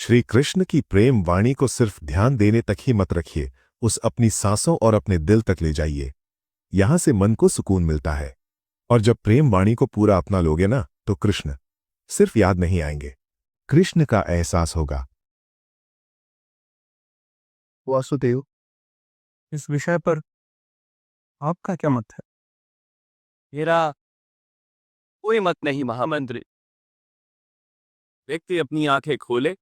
श्री कृष्ण की प्रेम वाणी को सिर्फ ध्यान देने तक ही मत रखिए, उस अपनी सांसों और अपने दिल तक ले जाइए। यहां से मन को सुकून मिलता है। और जब प्रेम वाणी को पूरा अपना लोगे ना, तो कृष्ण सिर्फ याद नहीं आएंगे, कृष्ण का एहसास होगा। वासुदेव, इस विषय पर आपका क्या मत है? मेरा कोई मत नहीं महामंत्री। व्यक्ति अपनी आंखें खोले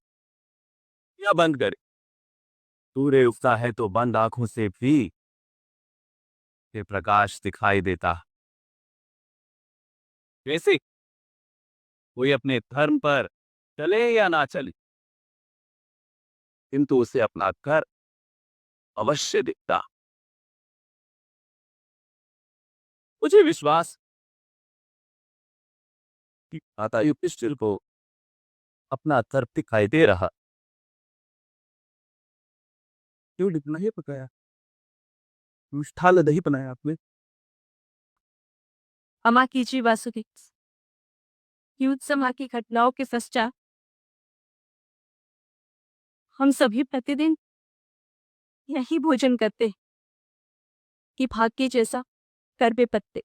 या बंद करे, सूर्य उगता है तो बंद आंखों से भी ये प्रकाश दिखाई देता। वैसे कोई अपने धर्म पर चले या ना चले, किंतु उसे अपना घर अवश्य दिखता। मुझे विश्वास कि माता युधिष्ठिर को अपना धर्म दिखाई दे रहा। क्यों नहीं पकाया? मिष्ठाल दही बनाया आपने? क्षमा कीजिए वासुदेव, युद्ध समय की घटनाओं के पश्चात हम सभी प्रतिदिन यही भोजन करते कि भाग्य जैसा करबे पत्ते,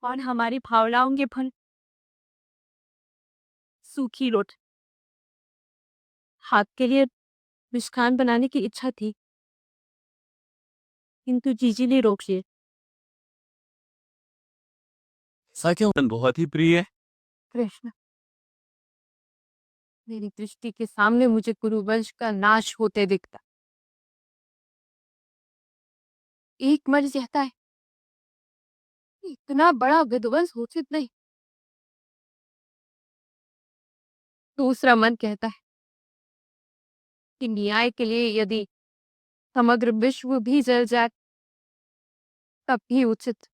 और हमारी भावनाओं के फल सूखी रोटी। हाथ के लिए मिष्ठान बनाने की इच्छा थी, किंतु जीजी ने रोक लिए। ऐसा क्यों? बहुत ही प्रिय है। कृष्ण, मेरी दृष्टि के सामने मुझे कुरुवंश का नाश होते दिखता। एक मन कहता है इतना बड़ा विध्वंस उचित नहीं, दूसरा मन कहता है कि न्याय के लिए यदि समग्र विश्व भी जल जाए तब भी उचित।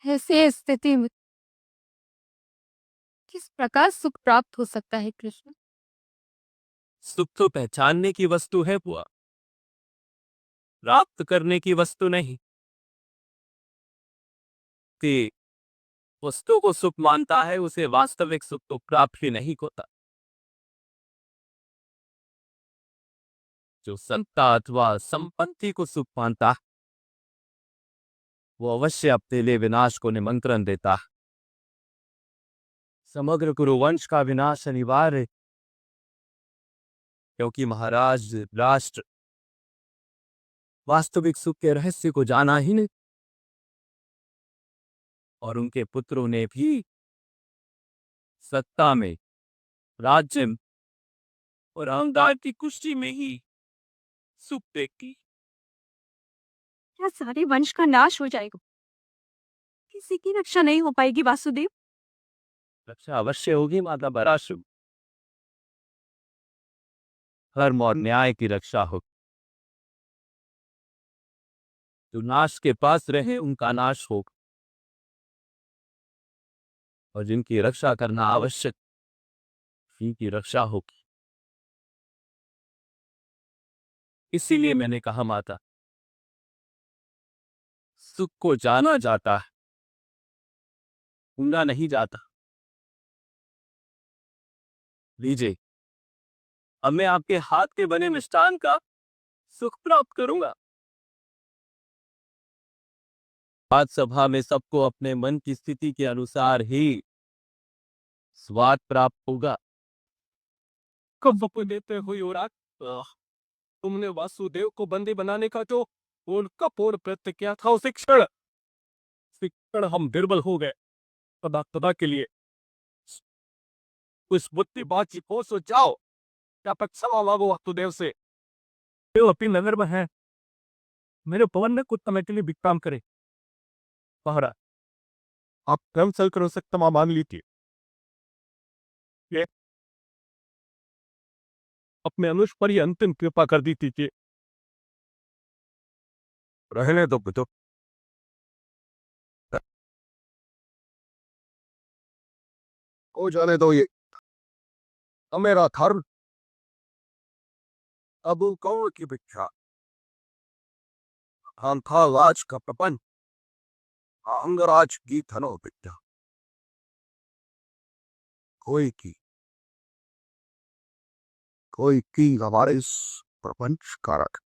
ऐसे स्थिति में किस प्रकार सुख प्राप्त हो सकता है कृष्ण? सुख तो पहचानने की वस्तु है बुआ, प्राप्त करने की वस्तु नहीं। कि वस्तु को सुख मानता है, उसे वास्तविक सुख तो प्राप्त ही नहीं होता। जो सत्ता अथवा संपत्ति को सुख मानता, वो अवश्य अपने लिए विनाश को निमंत्रण देता। समग्र कुरुवंश का विनाश अनिवार्य है, क्योंकि महाराज राष्ट्र वास्तविक सुख के रहस्य को जाना ही नहीं, और उनके पुत्रों ने भी सत्ता में, राज्य में और अहंकार की कुश्ती में ही सुख देखी। क्या सारे वंश का नाश हो जाएगा? किसी की रक्षा नहीं हो पाएगी वासुदेव? रक्षा अवश्य होगी माता बराशु। धर्म और न्याय की रक्षा हो। जो नाश के पास रहे उनका नाश हो, और जिनकी रक्षा करना आवश्यक, उनकी रक्षा होगी। इसीलिए मैंने कहा माता, सुख को जाना जाता है, ढूंढा नहीं जाता। लीजिए, अब मैं आपके हाथ के बने मिष्ठान का सुख प्राप्त करूंगा। आज सभा में सबको अपने मन की स्थिति के अनुसार ही स्वाद प्राप्त होगा। कब देते हो युवराज? तुमने वासुदेव को बंदी बनाने का जो पोल प्रयत्न किया था, उसी क्षण हम निर्बल हो गए। सदा सदा के लिए उस बुद्धिबाजी को सो जाओ, क्या क्षमा मांगो वासुदेव से। देव अपनी नगर में है, मेरे पवन ने कुछ समय के लिए विश्राम करे। पहरा, आप स्वयं चल कर उसे क्षमा मांग लीजिए। ये अपने अनुज पर ही अंतिम कृपा कर दी थी। रहने दो बेटो, हो जाने दो। ये अब मेरा धर्म, अब कौन की भिक्षा, हम था राज का प्रपंच, अंगराज की धनो भिक्षा। कोई की हमारे इस प्रपंच कारक